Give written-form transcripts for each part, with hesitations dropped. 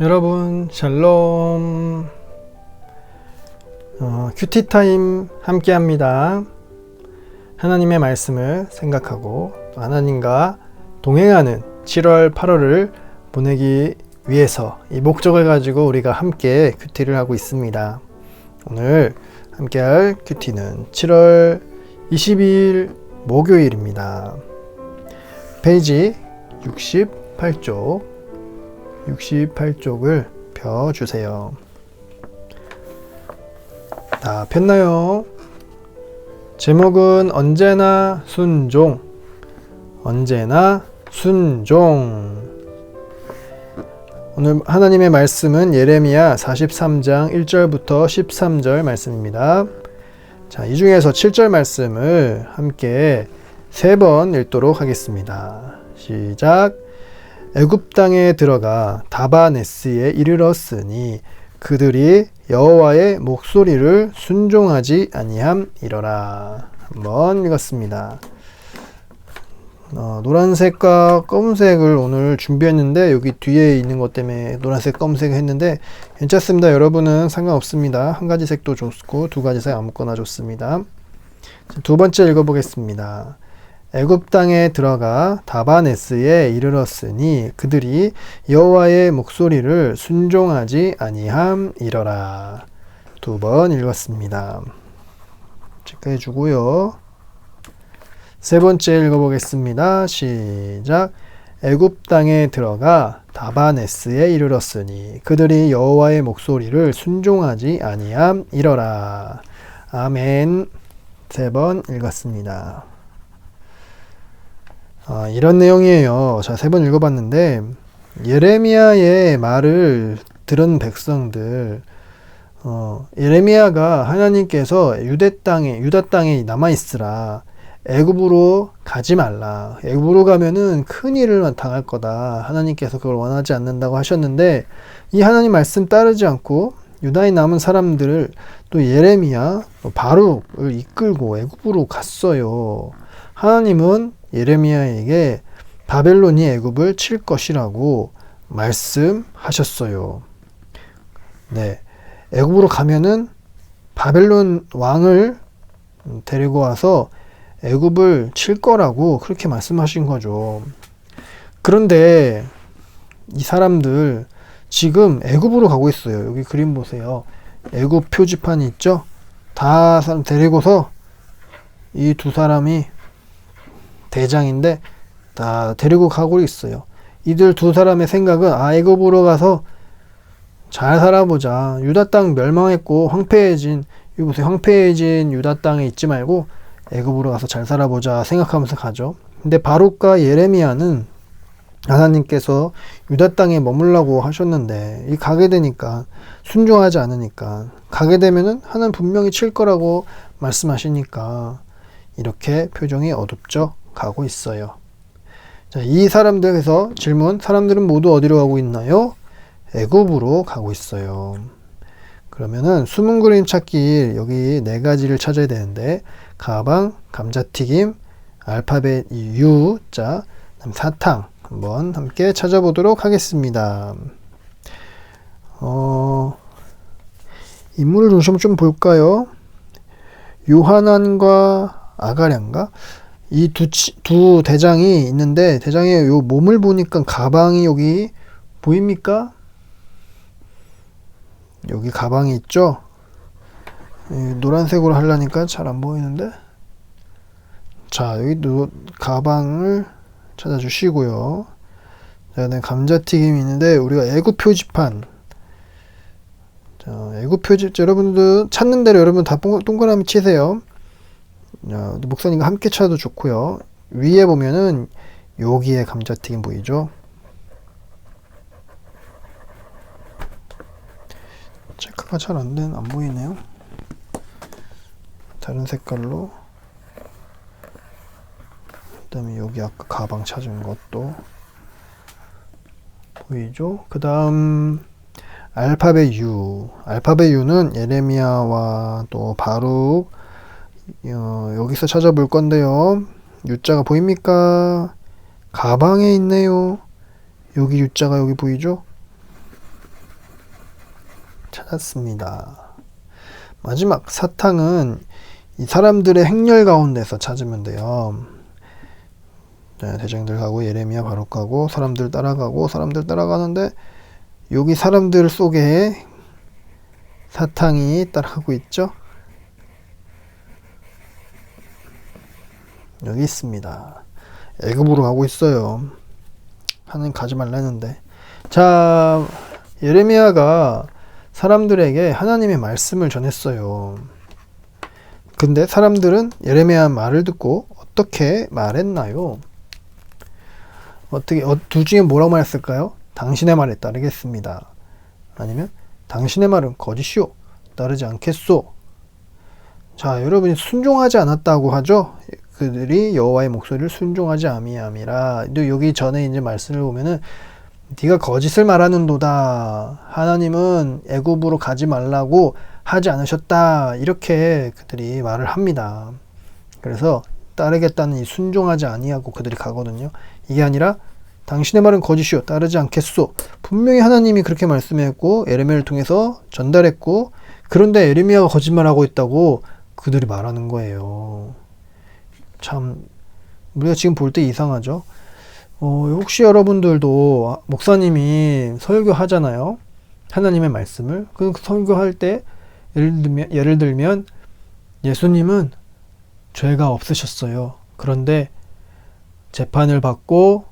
여러분 샬롬. 큐티타임 함께합니다. 하나님의 말씀을 생각하고 또 하나님과 동행하는 7월 8월을 보내기 위해서 이 목적을 가지고 우리가 함께 큐티를 하고 있습니다. 오늘 함께할 큐티는 7월 22일 목요일입니다. 페이지 68쪽을 펴주세요. 다 폈나요? 제목은 언제나 순종. 오늘 하나님의 말씀은 예레미야 43장 1절부터 13절 말씀입니다. 자, 이 중에서 7절 말씀을 함께 3번 읽도록 하겠습니다. 시작. 애굽 땅에 들어가 다바네스에 이르렀으니 그들이 여호와의 목소리를 순종하지 아니함이러라. 한번 읽었습니다. 노란색과 검은색을 오늘 준비했는데 여기 뒤에 있는 것 때문에 노란색, 검은색 했는데 괜찮습니다. 여러분은 상관없습니다. 한 가지 색도 좋고 두 가지 색 아무거나 좋습니다. 두 번째 읽어보겠습니다. 애굽 땅에 들어가 다바네스에 이르렀으니 그들이 여호와의 목소리를 순종하지 아니함이러라. 2번 읽었습니다. 체크해 주고요. 세 번째 읽어보겠습니다. 시작. 애굽 땅에 들어가 다바네스에 이르렀으니 그들이 여호와의 목소리를 순종하지 아니함이러라. 아멘. 3번 읽었습니다. 이런 내용이에요. 자, 3번 읽어봤는데 예레미야의 말을 들은 백성들, 예레미야가 하나님께서 유다 땅에 남아있으라, 애굽으로 가지 말라, 애굽으로 가면은 큰 일을 당할 거다, 하나님께서 그걸 원하지 않는다고 하셨는데 이 하나님 말씀 따르지 않고 유다에 남은 사람들을 또 예레미야, 바룩을 이끌고 애굽으로 갔어요. 하나님은 예레미야에게 바벨론이 애굽을 칠 것이라고 말씀하셨어요. 네, 애굽으로 가면은 바벨론 왕을 데리고 와서 애굽을 칠 거라고 그렇게 말씀하신 거죠. 그런데 이 사람들 지금 애굽으로 가고 있어요. 여기 그림 보세요. 애굽 표지판이 있죠? 다 사람 데리고서 이 두 사람이 대장인데 다 데리고 가고 있어요. 이들 두 사람의 생각은 애굽으로 가서 잘 살아보자. 유다 땅 멸망했고 황폐해진, 여기 보세요. 황폐해진 유다 땅에 있지 말고 애굽으로 가서 잘 살아보자 생각하면서 가죠. 근데 바룩과 예레미야는 하나님께서 유다 땅에 머물라고 하셨는데 이 가게 되니까 순종하지 않으니까, 가게 되면은 하나님 분명히 칠 거라고 말씀하시니까 이렇게 표정이 어둡죠. 가고 있어요. 자, 이 사람들에서 질문, 사람들은 모두 어디로 가고 있나요? 애굽으로 가고 있어요. 그러면은 숨은 그림 찾기, 여기 4가지를 찾아야 되는데 가방, 감자튀김, 알파벳 U 자, 사탕 한번 함께 찾아보도록 하겠습니다. 인물을 중심으로 좀 볼까요? 요하난과 아가랴인가? 이 두 대장이 있는데 대장의 요 몸을 보니까 가방이 여기 보입니까? 여기 가방이 있죠? 노란색으로 하려니까 잘 안 보이는데. 자, 여기 가방을 찾아주시고요. 자, 감자튀김이 있는데 우리가 애굽 표지판. 자, 애굽 표지, 여러분들 찾는 대로 여러분 다 동그라미 치세요. 목사님과 함께 찾아도 좋고요. 위에 보면은 여기에 감자튀김 보이죠? 체크가 잘 안 보이네요. 다른 색깔로. 그 다음에 여기 아까 가방 찾은 것도 보이죠? 그 다음 알파벳 U. 알파벳 U는 예레미야와 또 바룩, 여기서 찾아볼 건데요. U자가 보입니까? 가방에 있네요. 여기 U자가 여기 보이죠? 찾았습니다. 마지막 사탕은 이 사람들의 행렬 가운데서 찾으면 돼요. 네, 대장들 가고 예레미야 바로 가고 사람들 따라가는데 여기 사람들 속에 사탕이 따라가고 있죠. 여기 있습니다. 애굽으로 가고 있어요. 하나님 가지 말라 했는데. 자, 예레미야가 사람들에게 하나님의 말씀을 전했어요. 근데 사람들은 예레미야 말을 듣고 어떻게 말했나요? 둘 중에 뭐라고 말했을까요? 당신의 말에 따르겠습니다. 아니면 당신의 말은 거짓이요 따르지 않겠소. 자, 여러분이 순종하지 않았다고 하죠. 그들이 여호와의 목소리를 순종하지 아미함이라. 여기 전에 이제 말씀을 보면은 네가 거짓을 말하는도다. 하나님은 애굽으로 가지 말라고 하지 않으셨다. 이렇게 그들이 말을 합니다. 그래서 따르겠다는 이 순종하지 아니하고 그들이 가거든요. 이게 아니라 당신의 말은 거짓이요 따르지 않겠소. 분명히 하나님이 그렇게 말씀했고 예레미야를 통해서 전달했고, 그런데 예레미야가 거짓말하고 있다고 그들이 말하는 거예요. 참 우리가 지금 볼 때 이상하죠. 혹시 여러분들도 목사님이 설교하잖아요. 하나님의 말씀을. 그 설교할 때 예를 들면 예수님은 죄가 없으셨어요. 그런데 재판을 받고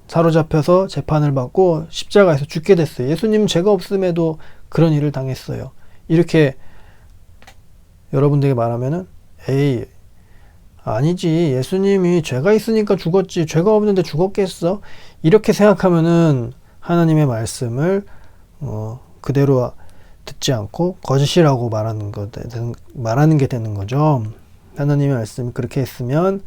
사로잡혀서 재판을 받고 십자가에서 죽게 됐어요. 예수님은 죄가 없음에도 그런 일을 당했어요. 이렇게 여러분들에게 말하면은 에이 아니지, 예수님이 죄가 있으니까 죽었지 죄가 없는데 죽었겠어? 이렇게 생각하면은 하나님의 말씀을 그대로 듣지 않고 거짓이라고 말하는 게 되는 거죠. 하나님의 말씀이 그렇게 했으면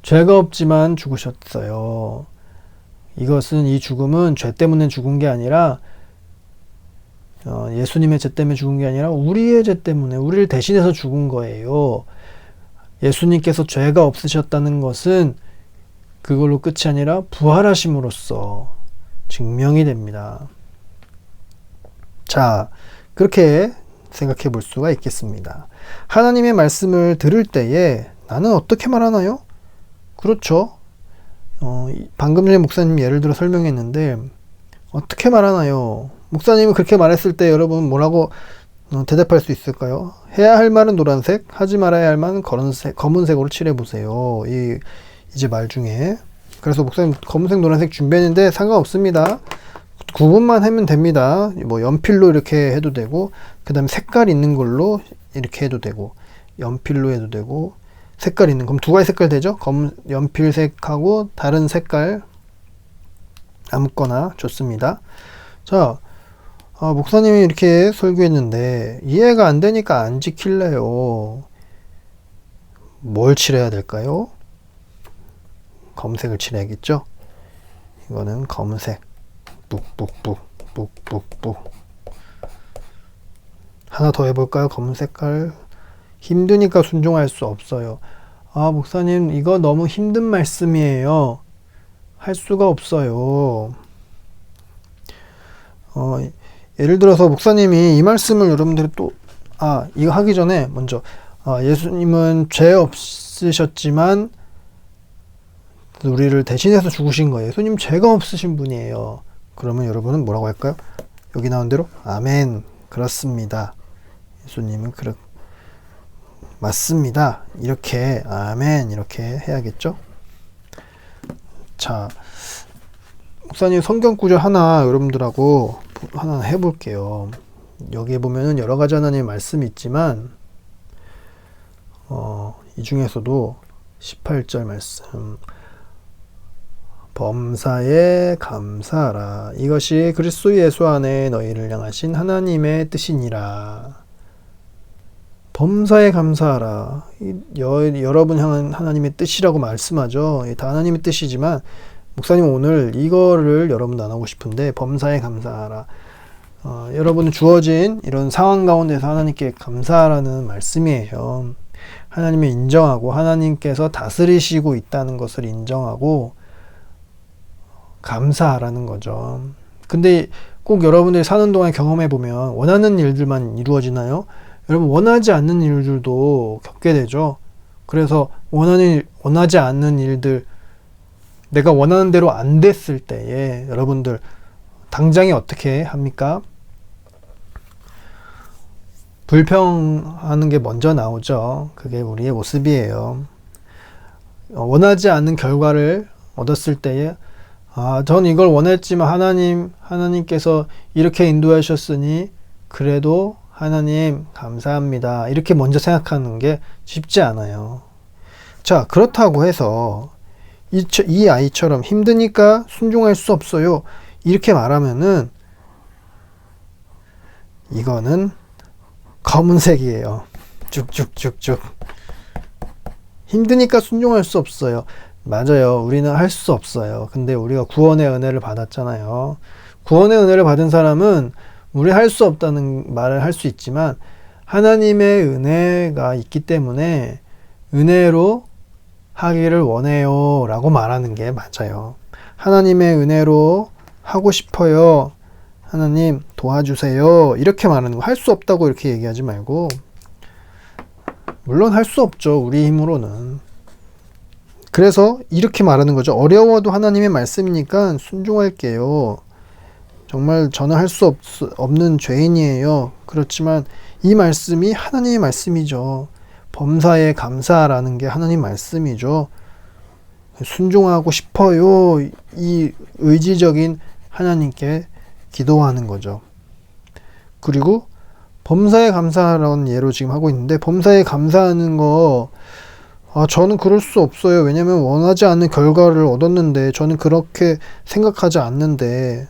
죄가 없지만 죽으셨어요. 이 죽음은 죄 때문에 죽은 게 아니라 예수님의 죄 때문에 죽은 게 아니라 우리의 죄 때문에, 우리를 대신해서 죽은 거예요. 예수님께서 죄가 없으셨다는 것은 그걸로 끝이 아니라 부활하심으로써 증명이 됩니다. 자, 그렇게 생각해 볼 수가 있겠습니다. 하나님의 말씀을 들을 때에 나는 어떻게 말하나요? 그렇죠. 방금 전에 목사님이 예를 들어 설명했는데 어떻게 말하나요? 목사님이 그렇게 말했을 때 여러분 뭐라고 대답할 수 있을까요? 해야 할 말은 노란색, 하지 말아야 할 말은 검은색으로 칠해보세요. 이제 말 중에. 그래서 목사님 검은색, 노란색 준비했는데 상관없습니다. 구분만 하면 됩니다. 뭐 연필로 이렇게 해도 되고, 그 다음에 색깔 있는 걸로 이렇게 해도 되고, 연필로 해도 되고, 색깔 있는, 그럼 두 가지 색깔 되죠? 연필색하고 다른 색깔 아무거나 좋습니다. 자, 목사님이 이렇게 설교했는데 이해가 안 되니까 안 지킬래요. 뭘 칠해야 될까요? 검색을 칠해야겠죠? 이거는 검은색. 뿍. 하나 더 해볼까요? 검은 색깔. 힘드니까 순종할 수 없어요. 목사님 이거 너무 힘든 말씀이에요. 할 수가 없어요. 예를 들어서 목사님이 이 말씀을 여러분들이 이거 하기 전에 먼저 예수님은 죄 없으셨지만 우리를 대신해서 죽으신 거예요. 예수님 죄가 없으신 분이에요. 그러면 여러분은 뭐라고 할까요? 여기 나온 대로 아멘, 그렇습니다. 예수님은 맞습니다. 이렇게 아멘 이렇게 해야겠죠? 자, 목사님 성경 구절 하나 여러분들하고 하나 해볼게요. 여기에 보면은 여러 가지 하나님의 말씀이 있지만 이 중에서도 18절 말씀, 범사에 감사하라. 이것이 그리스도 예수 안에 너희를 향하신 하나님의 뜻이니라. 범사에 감사하라. 여러분 향한 하나님의 뜻이라고 말씀하죠. 다 하나님의 뜻이지만 목사님 오늘 이거를 여러분도 안 하고 싶은데 범사에 감사하라. 여러분은 주어진 이런 상황 가운데서 하나님께 감사하라는 말씀이에요. 하나님을 인정하고 하나님께서 다스리시고 있다는 것을 인정하고 감사하라는 거죠. 근데 꼭 여러분들이 사는 동안 경험해 보면 원하는 일들만 이루어지나요? 여러분 원하지 않는 일들도 겪게 되죠. 그래서 원하지 않는 일들, 내가 원하는 대로 안 됐을 때에 여러분들 당장에 어떻게 합니까? 불평하는 게 먼저 나오죠. 그게 우리의 모습이에요. 원하지 않는 결과를 얻었을 때에 전 이걸 원했지만 하나님께서 이렇게 인도하셨으니 그래도 하나님 감사합니다. 이렇게 먼저 생각하는 게 쉽지 않아요. 자, 그렇다고 해서 이 아이처럼 힘드니까 순종할 수 없어요. 이렇게 말하면은 이거는 검은색이에요. 쭉쭉쭉쭉. 힘드니까 순종할 수 없어요. 맞아요. 우리는 할 수 없어요. 근데 우리가 구원의 은혜를 받았잖아요. 구원의 은혜를 받은 사람은 우리 할 수 없다는 말을 할 수 있지만 하나님의 은혜가 있기 때문에 은혜로 하기를 원해요 라고 말하는 게 맞아요. 하나님의 은혜로 하고 싶어요. 하나님 도와주세요. 이렇게 말하는 거. 할 수 없다고 이렇게 얘기하지 말고, 물론 할 수 없죠. 우리 힘으로는. 그래서 이렇게 말하는 거죠. 어려워도 하나님의 말씀이니까 순종할게요. 정말 저는 할 수 없는 죄인이에요. 그렇지만 이 말씀이 하나님의 말씀이죠. 범사에 감사라는 게 하나님 말씀이죠. 순종하고 싶어요. 이 의지적인 하나님께 기도하는 거죠. 그리고 범사에 감사라는 예로 지금 하고 있는데, 범사에 감사하는 거 저는 그럴 수 없어요. 왜냐면 원하지 않는 결과를 얻었는데 저는 그렇게 생각하지 않는데,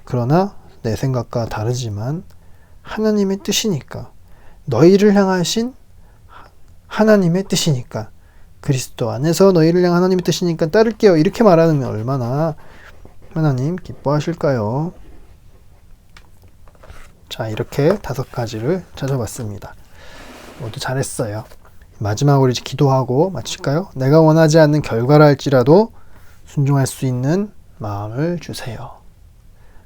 그러나 내 생각과 다르지만 하나님의 뜻이니까, 너희를 향하신 하나님의 뜻이니까, 그리스도 안에서 너희를 향한 하나님의 뜻이니까 따를게요. 이렇게 말하는 게 얼마나 하나님 기뻐하실까요? 자, 이렇게 5가지를 찾아봤습니다. 모두 잘했어요. 마지막으로 이제 기도하고 마칠까요? 내가 원하지 않는 결과라 할지라도 순종할 수 있는 마음을 주세요.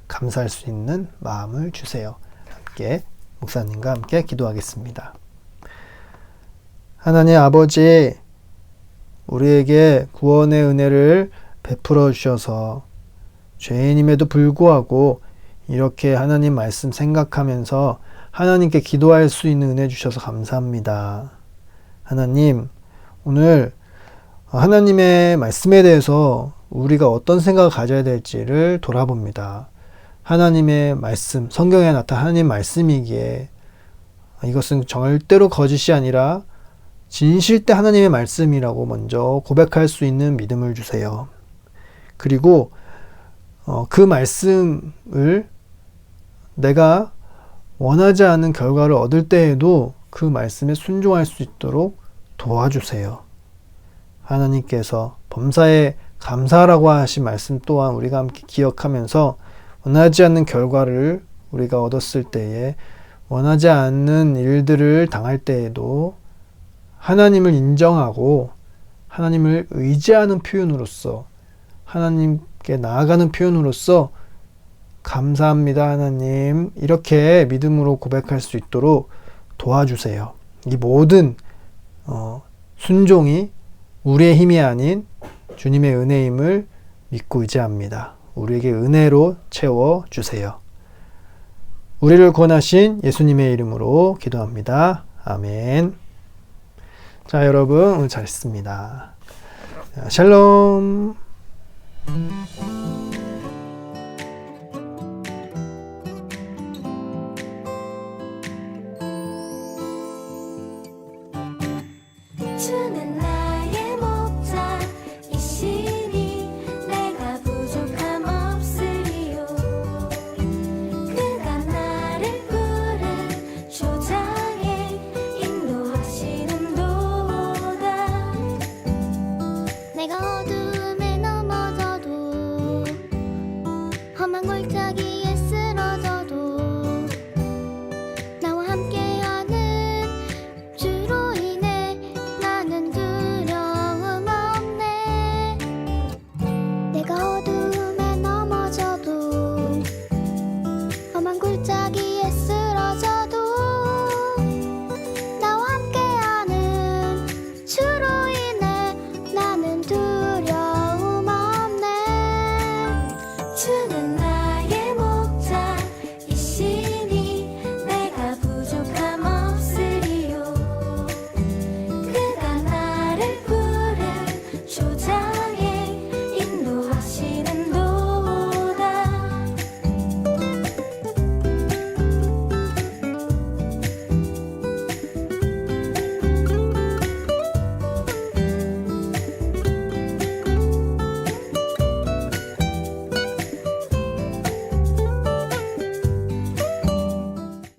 감사할 수 있는 마음을 주세요. 함께 목사님과 함께 기도하겠습니다. 하나님 아버지, 우리에게 구원의 은혜를 베풀어 주셔서 죄인임에도 불구하고 이렇게 하나님 말씀 생각하면서 하나님께 기도할 수 있는 은혜 주셔서 감사합니다. 하나님, 오늘 하나님의 말씀에 대해서 우리가 어떤 생각을 가져야 될지를 돌아봅니다. 하나님의 말씀, 성경에 나타난 하나님 말씀이기에 이것은 절대로 거짓이 아니라 진실대 하나님의 말씀이라고 먼저 고백할 수 있는 믿음을 주세요. 그리고 그 말씀을 내가 원하지 않는 결과를 얻을 때에도 그 말씀에 순종할 수 있도록 도와주세요. 하나님께서 범사에 감사라고 하신 말씀 또한 우리가 함께 기억하면서 원하지 않는 결과를 우리가 얻었을 때에, 원하지 않는 일들을 당할 때에도 하나님을 인정하고 하나님을 의지하는 표현으로서, 하나님께 나아가는 표현으로서 감사합니다 하나님, 이렇게 믿음으로 고백할 수 있도록 도와주세요. 이 모든 순종이 우리의 힘이 아닌 주님의 은혜임을 믿고 의지합니다. 우리에게 은혜로 채워주세요. 우리를 구원하신 예수님의 이름으로 기도합니다. 아멘. 자, 여러분 오늘 잘했습니다. 샬롬. 주는